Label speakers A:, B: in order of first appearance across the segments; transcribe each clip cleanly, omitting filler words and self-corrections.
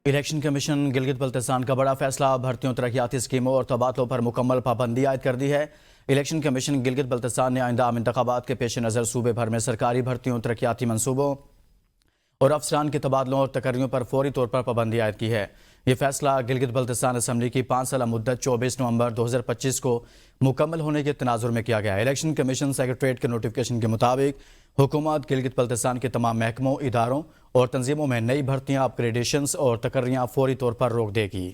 A: Election commission Gilgit Baltistan کا بڑا فیصلہ، بھرتیوں، ترقیاتی اسکیموں اور تبادلوں پر مکمل پابندی عائد کر دی ہے۔ الیکشن کمیشن گلگت بلتستان نے آئندہ عام انتخابات کے پیش نظر صوبے بھر میں سرکاری بھرتیوں، ترقیاتی منصوبوں اور افسران کے تبادلوں اور تقرریوں پر فوری طور پر پابندی عائد کی ہے۔ یہ فیصلہ گلگت بلتستان اسمبلی کی 5 سالہ مدت 24 نومبر 2025 کو مکمل ہونے کے تناظر میں کیا گیا ہے۔ الیکشن کمیشن سیکریٹریٹ کے نوٹیفکیشن کے مطابق حکومت گلگت بلتستان کے تمام محکموں، اداروں اور تنظیموں میں نئی بھرتیاں، اپ گریڈیشنز اور تقرریاں فوری طور پر روک دے گی۔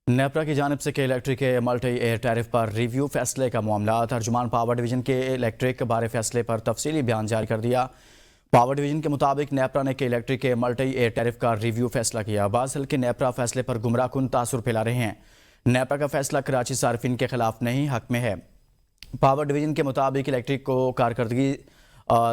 A: نیپرا کی جانب سے کے الیکٹرک کے ملٹی ایئر ٹیرف پر ریویو فیصلے کا معاملہ، ترجمان پاور ڈویژن کے الیکٹرک بارے فیصلے پر تفصیلی بیان جاری کر دیا۔ پاور ڈویژن کے مطابق نیپرا نے کے الیکٹرک کے ملٹی ایئر ٹیرف کا ریویو فیصلہ کیا۔ بعض حلقے نیپرا فیصلے پر گمراہ کن تاثر پھیلا رہے ہیں۔ نیپرا کا فیصلہ کراچی صارفین کے خلاف نہیں، حق میں ہے۔ پاور ڈویژن کے مطابق الیکٹرک کو کارکردگی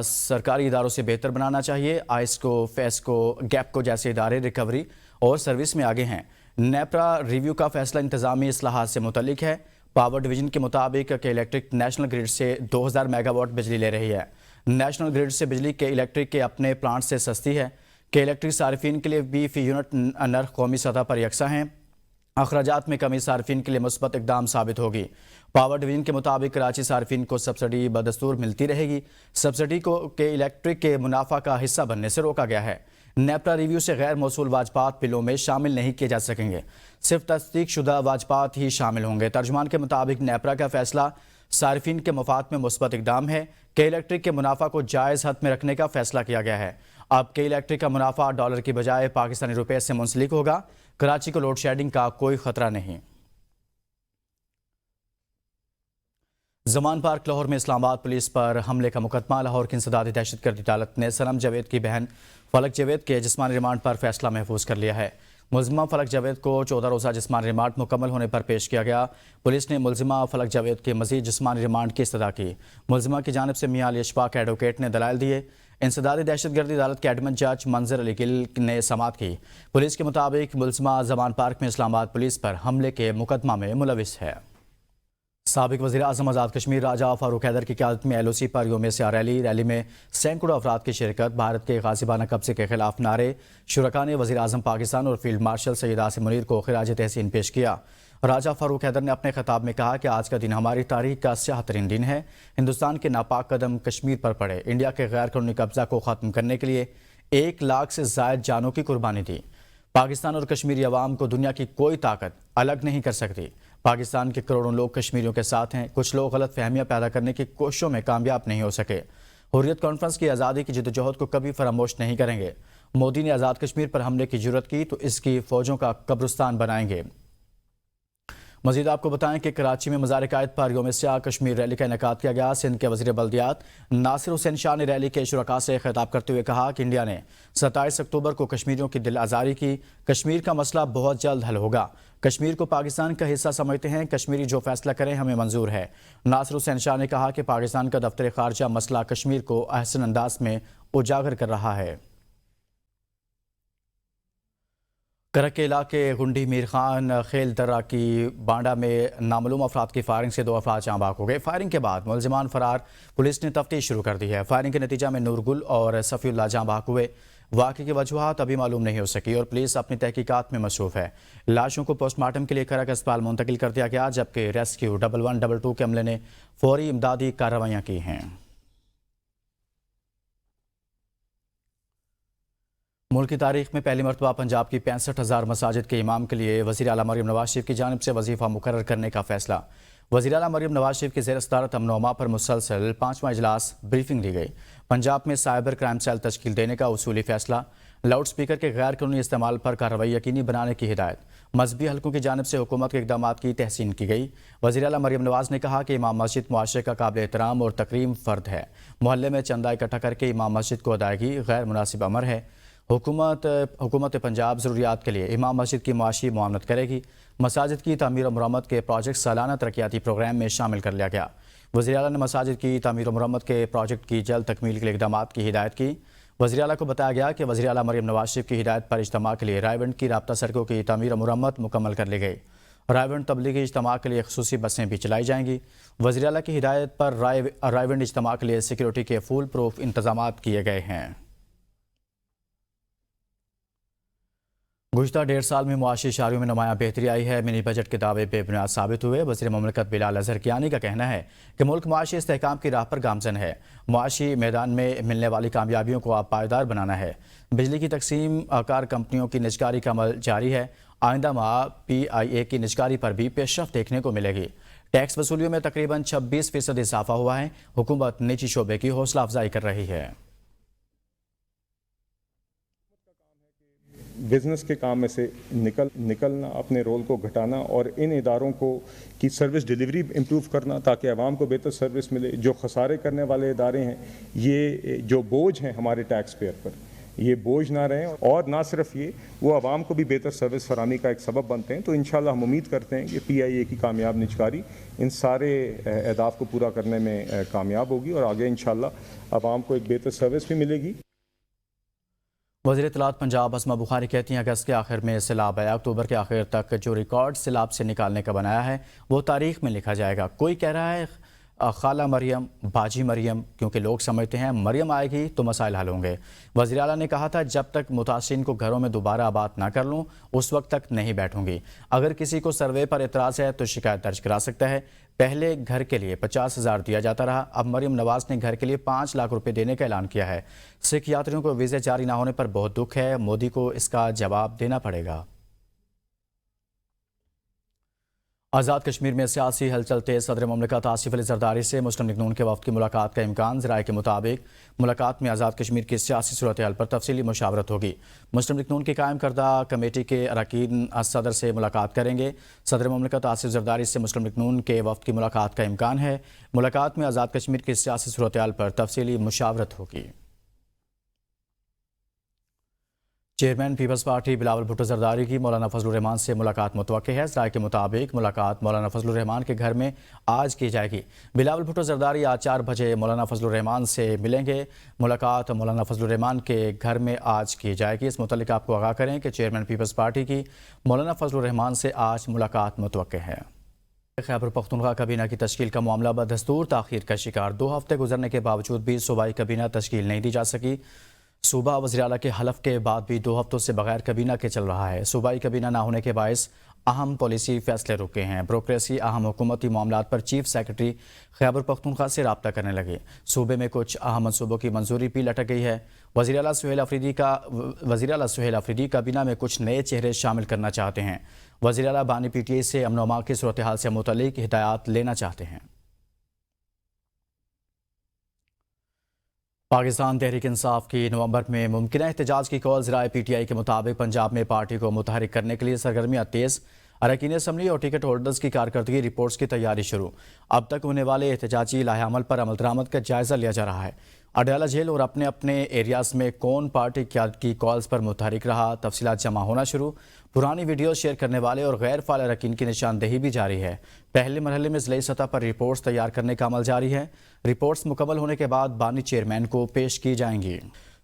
A: سرکاری اداروں سے بہتر بنانا چاہیے۔ آئسکو، فیسکو، گیپکو جیسے ادارے ریکوری اور سروس میں آگے ہیں۔ نیپرا ریویو کا فیصلہ انتظامی اصلاحات سے متعلق ہے۔ پاور ڈویژن کے مطابق کہ الیکٹرک نیشنل گریڈ سے 2000 میگا واٹ بجلی لے رہی ہے۔ نیشنل گریڈ سے بجلی کے الیکٹرک کے اپنے پلانٹ سے سستی ہے۔ کہ الیکٹرک صارفین کے لیے بھی فی یونٹ نرخ قومی سطح پر یکساں ہیں۔ اخراجات میں کمی صارفین کے لیے مثبت اقدام ثابت ہوگی۔ پاور ڈویژن کے مطابق کراچی صارفین کو سبسڈی بدستور ملتی رہے گی۔ سبسڈی کو کہ الیکٹرک کے منافع کا حصہ بننے سے روکا گیا ہے۔ نیپرا ریویو سے غیر موصول واجبات بلوں میں شامل نہیں کیے جا سکیں گے، صرف تصدیق شدہ واجبات ہی شامل ہوں گے۔ ترجمان کے مطابق نیپرا کا فیصلہ صارفین کے مفاد میں مثبت اقدام ہے۔ کہ الیکٹرک کے منافع کو جائز حد میں رکھنے کا فیصلہ کیا گیا ہے۔ اب کہ الیکٹرک کا منافع ڈالر کی بجائے پاکستانی روپے سے منسلک ہوگا۔ کراچی کو لوڈ شیڈنگ کا کوئی خطرہ نہیں۔ زمان پارک لاہور میں اسلام آباد پولیس پر حملے کا مقدمہ، لاہور کی انسدادی دہشت گردی عدالت نے سنم جاوید کی بہن فلک جاوید کے جسمانی ریمانڈ پر فیصلہ محفوظ کر لیا ہے۔ ملزمہ فلک جاوید کو 14 روزہ جسمانی ریمانڈ مکمل ہونے پر پیش کیا گیا۔ پولیس نے ملزمہ فلک جاوید کے مزید جسمانی ریمانڈ کی استدعا کی۔ ملزمہ کی جانب سے میاں علی اشفاق ایڈوکیٹ نے دلائل دیے۔ انسدادی دہشت گردی عدالت کے ایڈمن جج منظر علی گل نے سماعت کی۔ پولیس کے مطابق ملزمہ زمان پارک میں اسلام آباد پولیس پر حملے کے مقدمہ میں ملوث ہے۔ سابق وزیر اعظم آزاد کشمیر راجہ فاروق حیدر کی قیادت میں LOC پر یوم سیاہ ریلی میں سینکڑوں افراد کی شرکت۔ بھارت کے غاصبانہ قبضے کے خلاف نعرے۔ شرکاء نے وزیر اعظم پاکستان اور فیلڈ مارشل سید عاصم منیر کو خراج تحسین پیش کیا۔ راجہ فاروق حیدر نے اپنے خطاب میں کہا کہ آج کا دن ہماری تاریخ کا سیاہ ترین دن ہے۔ ہندوستان کے ناپاک قدم کشمیر پر پڑے۔ انڈیا کے غیر قانونی قبضہ کو ختم کرنے کے لیے 1 لاکھ سے زائد جانوں کی قربانی دی۔ پاکستان اور کشمیری عوام کو دنیا کی کوئی طاقت الگ نہیں کر سکتی۔ پاکستان کے کروڑوں لوگ کشمیریوں کے ساتھ ہیں۔ کچھ لوگ غلط فہمیاں پیدا کرنے کی کوششوں میں کامیاب نہیں ہو سکے۔ حریت کانفرنس کی آزادی کی جدوجہد کو کبھی فراموش نہیں کریں گے۔ مودی نے آزاد کشمیر پر حملے کی جرات کی تو اس کی فوجوں کا قبرستان بنائیں گے۔ مزید آپ کو بتائیں کہ کراچی میں مزار قائد پر یوم سیاہ کشمیر ریلی کا انعقاد کیا گیا۔ سندھ کے وزیر بلدیات ناصر حسین شاہ نے ریلی کے شرکاء سے خطاب کرتے ہوئے کہا کہ انڈیا نے 27 اکتوبر کو کشمیریوں کی دل آزاری کی۔ کشمیر کا مسئلہ بہت جلد حل ہوگا۔ کشمیر کو پاکستان کا حصہ سمجھتے ہیں۔ کشمیری جو فیصلہ کریں ہمیں منظور ہے۔ ناصر حسین شاہ نے کہا کہ پاکستان کا دفتر خارجہ مسئلہ کشمیر کو احسن انداز میں اجاگر کر رہا ہے۔ کرک کے علاقے گنڈی میر خان خیل درہ کی بانڈا میں نامعلوم افراد کی فائرنگ سے 2 افراد جاں بحق ہو گئے۔ فائرنگ کے بعد ملزمان فرار، پولیس نے تفتیش شروع کر دی ہے۔ فائرنگ کے نتیجہ میں نور گل اور صفی اللہ جاں بحق ہوئے۔ واقعے کی وجوہات ابھی معلوم نہیں ہو سکی اور پولیس اپنی تحقیقات میں مصروف ہے۔ لاشوں کو پوسٹ مارٹم کے لیے کرک اسپتال منتقل کر دیا گیا، جبکہ ریسکیو 1122 کے عملے نے فوری امدادی کارروائیاں کی ہیں۔ ملک کی تاریخ میں پہلی مرتبہ پنجاب کی 65,000 مساجد کے امام کے لیے وزیر اعلیٰ مریم نواز شریف کی جانب سے وظیفہ مقرر کرنے کا فیصلہ۔ وزیر اعلیٰ مریم نواز شریف کی زیر صدارت امن و امان پر مسلسل 5واں اجلاس بریفنگ لی گئی۔ پنجاب میں سائبر کرائم سیل تشکیل دینے کا اصولی فیصلہ۔ لاؤڈ سپیکر کے غیر قانونی استعمال پر کارروائی یقینی بنانے کی ہدایت۔ مذہبی حلقوں کی جانب سے حکومت کے اقدامات کی تحسین کی گئی۔ وزیر اعلیٰ مریم نواز نے کہا کہ امام مسجد معاشرے کا قابل احترام اور تکریم فرد ہے۔ محلے میں چندہ اکٹھا کر کے امام مسجد کو ادائیگی غیر مناسب امر ہے۔ حکومت پنجاب ضروریات کے لیے امام مسجد کی معاشی معاونت کرے گی۔ مساجد کی تعمیر و مرمت کے پروجیکٹ سالانہ ترقیاتی پروگرام میں شامل کر لیا گیا۔ وزیر اعلیٰ نے مساجد کی تعمیر و مرمت کے پروجیکٹ کی جلد تکمیل کے لیے اقدامات کی ہدایت کی۔ وزیر اعلیٰ کو بتایا گیا کہ وزیر اعلیٰ مریم نواز شریف کی ہدایت پر اجتماع کے لیے رائے بنڈ کی رابطہ سڑکوں کی تعمیر و مرمت مکمل کر لی گئی۔ رائے ونڈ تبلیغی اجتماع کے لیے خصوصی بسیں بھی چلائی جائیں گی۔ وزیر اعلیٰ کی ہدایت پر رائے ونڈ اجتماع کے لیے سیکیورٹی کے فول پروف انتظامات کیے گئے ہیں۔ گزشتہ 1.5 سال میں معاشی اشاریوں میں نمایاں بہتری آئی ہے۔ منی بجٹ کے دعوے بے بنیاد ثابت ہوئے۔ وزیر مملکت بلال اظہر کیانی کا کہنا ہے کہ ملک معاشی استحکام کی راہ پر گامزن ہے۔ معاشی میدان میں ملنے والی کامیابیوں کو اب پائیدار بنانا ہے۔ بجلی کی تقسیم کار کمپنیوں کی نجکاری کا عمل جاری ہے۔ آئندہ ماہ PIA کی نجکاری پر بھی پیش رفت دیکھنے کو ملے گی۔ ٹیکس وصولیوں میں تقریباً 26% اضافہ ہوا ہے۔ حکومت نجی شعبے کی حوصلہ افزائی کر رہی ہے۔
B: بزنس کے کام میں سے نکلنا، اپنے رول کو گھٹانا اور ان اداروں کی سروس ڈیلیوری امپروو کرنا تاکہ عوام کو بہتر سروس ملے۔ جو خسارے کرنے والے ادارے ہیں، یہ جو بوجھ ہیں ہمارے ٹیکس پیئر پر، یہ بوجھ نہ رہیں، اور نہ صرف یہ، وہ عوام کو بھی بہتر سروس فراہمی کا ایک سبب بنتے ہیں۔ تو انشاءاللہ ہم امید کرتے ہیں کہ PIA کی کامیاب نجکاری ان سارے اہداف کو پورا کرنے میں کامیاب ہوگی اور آگے انشاءاللہ عوام کو ایک بہتر سروس بھی ملے گی۔
A: وزیر اطلاعات پنجاب اسما بخاری کہتی ہیں اگست کے آخر میں سیلاب ہے۔ اکتوبر کے آخر تک جو ریکارڈ سیلاب سے نکالنے کا بنایا ہے وہ تاریخ میں لکھا جائے گا۔ کوئی کہہ رہا ہے خالہ مریم، باجی مریم، کیونکہ لوگ سمجھتے ہیں مریم آئے گی تو مسائل حل ہوں گے۔ وزیر اعلیٰ نے کہا تھا جب تک متاثرین کو گھروں میں دوبارہ آباد نہ کر لوں اس وقت تک نہیں بیٹھوں گی۔ اگر کسی کو سروے پر اعتراض ہے تو شکایت درج کرا سکتا ہے۔ پہلے گھر کے لیے 50,000 دیا جاتا رہا، اب مریم نواز نے گھر کے لیے 5 لاکھ روپے دینے کا اعلان کیا ہے۔ سکھ یاتریوں کو ویزے جاری نہ ہونے پر بہت دکھ ہے، مودی کو اس کا جواب دینا پڑے گا۔ آزاد کشمیر میں سیاسی ہلچل تیز۔ صدر مملکت آصف علی زرداری سے مسلم لیگ نون کے وفد کی ملاقات کا امکان۔ ذرائع کے مطابق ملاقات میں آزاد کشمیر کی سیاسی صورتحال پر تفصیلی مشاورت ہوگی۔ مسلم لیگ نون کی قائم کردہ کمیٹی کے اراکین صدر سے ملاقات کریں گے۔ صدر مملکت آصف زرداری سے مسلم لیگ نون کے وفد کی ملاقات کا امکان ہے۔ ملاقات میں آزاد کشمیر کی سیاسی صورتحال پر تفصیلی مشاورت ہوگی۔ Chairman Peoples Party Bilawal Bhutto Zardari کی مولانا فضل الرحمان سے ملاقات متوقع ہے۔ ذرائع کے مطابق ملاقات مولانا فضل الرحمان کے گھر میں آج کی جائے گی۔ بلاول بھٹو زرداری آج 4 بجے مولانا فضل الرحمان سے ملیں گے۔ ملاقات مولانا فضل الرحمان کے گھر میں آج کی جائے گی۔ اس متعلق آپ کو آگاہ کریں کہ چیئرمین پیپلز پارٹی کی مولانا فضل الرحمان سے آج ملاقات متوقع ہے۔ خیبر پختونخوا کابینہ کی تشکیل کا معاملہ بدستور تاخیر کا شکار۔ 2 ہفتے گزرنے کے باوجود بھی صوبائی کابینہ تشکیل نہیں دی جا سکی۔ صوبہ وزیر اعلیٰ کے حلف کے بعد بھی 2 ہفتوں سے بغیر کابینہ کے چل رہا ہے۔ صوبائی کابینہ نہ ہونے کے باعث اہم پالیسی فیصلے رکے ہیں۔ بیوروکریسی اہم حکومتی معاملات پر چیف سیکرٹری خیبر پختونخوا سے رابطہ کرنے لگے۔ صوبے میں کچھ اہم منصوبوں کی منظوری بھی لٹک گئی ہے۔ وزیر اعلیٰ سہیل افریدی کابینہ میں کچھ نئے چہرے شامل کرنا چاہتے ہیں۔ وزیر اعلیٰ بانی PTI سے امن و امان کی صورتحال سے متعلق ہدایات لینا چاہتے ہیں۔ پاکستان تحریک انصاف کی نومبر میں ممکنہ احتجاج کی کال۔ ذرائع PTI کے مطابق پنجاب میں پارٹی کو متحرک کرنے کے لیے سرگرمیاں تیز۔ اراکین اسمبلی اور ٹکٹ ہولڈرز کی کارکردگی رپورٹس کی تیاری شروع۔ اب تک ہونے والے احتجاجی لائحہ عمل پر عمل درآمد کا جائزہ لیا جا رہا ہے۔ اڈیالہ جیل اور اپنے ایریاز میں کون پارٹی کی کالز پر متحرک رہا، تفصیلات جمع ہونا شروع۔ پرانی ویڈیوز شیئر کرنے والے اور غیر فعال اراکین کی نشاندہی بھی جاری ہے۔ پہلے مرحلے میں ضلعی سطح پر رپورٹس تیار کرنے کا عمل جاری ہے۔ رپورٹس مکمل ہونے کے بعد بانی چیئرمین کو پیش کی جائیں گی۔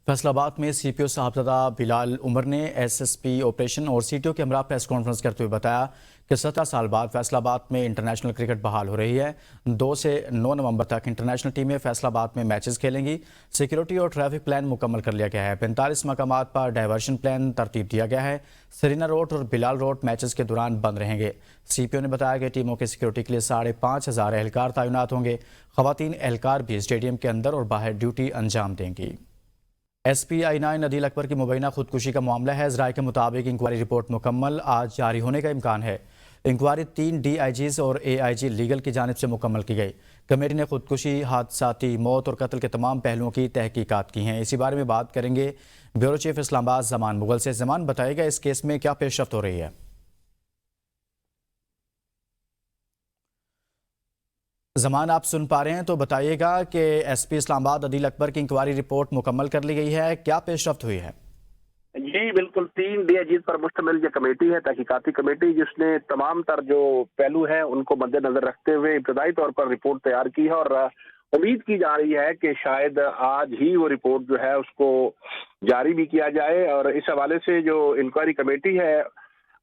A: فیصل آباد میں CPO صاحبزادہ بلال عمر نے SSP آپریشن اور CTO کے ہمراہ پریس کانفرنس کرتے ہوئے بتایا کہ 17 سال بعد فیصل آباد میں انٹرنیشنل کرکٹ بحال ہو رہی ہے۔ 2 سے 9 نومبر تک انٹرنیشنل ٹیمیں فیصل آباد میں میچز کھیلیں گی۔ سیکیورٹی اور ٹریفک پلان مکمل کر لیا گیا ہے۔ 45 مقامات پر ڈائیورشن پلان ترتیب دیا گیا ہے۔ سرینا روڈ اور بلال روڈ میچز کے دوران بند رہیں گے۔ CPO نے بتایا کہ ٹیموں کے سیکیورٹی کے لیے 5,500 اہلکار تعینات ہوں گے۔ خواتین اہلکار بھی اسٹیڈیم کے اندر اور باہر ڈیوٹی انجام دیں گی۔ SP I9 عدیل اکبر کی مبینہ خودکشی کا معاملہ ہے۔ ذرائع کے مطابق انکوائری رپورٹ مکمل آج جاری ہونے کا امکان ہے۔ انکوائری 3 DIGs اور AIG لیگل کی جانب سے مکمل کی گئی۔ کمیٹی نے خودکشی، حادثاتی موت اور قتل کے تمام پہلوؤں کی تحقیقات کی ہیں۔ اسی بارے میں بات کریں گے بیورو چیف اسلام آباد زمان مغل سے۔ زمان بتائے گا اس کیس میں کیا پیش رفت ہو رہی ہے؟ زمان آپ سن پا رہے ہیں تو بتائیے گا کہ SP اسلام آباد عدیل اکبر کی انکوائری رپورٹ مکمل کر لی گئی ہے، کیا پیش رفت ہوئی ہے؟
C: جی بالکل، 3 DIGs پر مشتمل یہ کمیٹی ہے، تحقیقاتی کمیٹی، جس نے تمام تر جو پہلو ہیں ان کو مد نظر رکھتے ہوئے ابتدائی طور پر رپورٹ تیار کی ہے، اور امید کی جا رہی ہے کہ شاید آج ہی وہ رپورٹ جو ہے اس کو جاری بھی کیا جائے۔ اور اس حوالے سے جو انکوائری کمیٹی ہے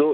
C: 2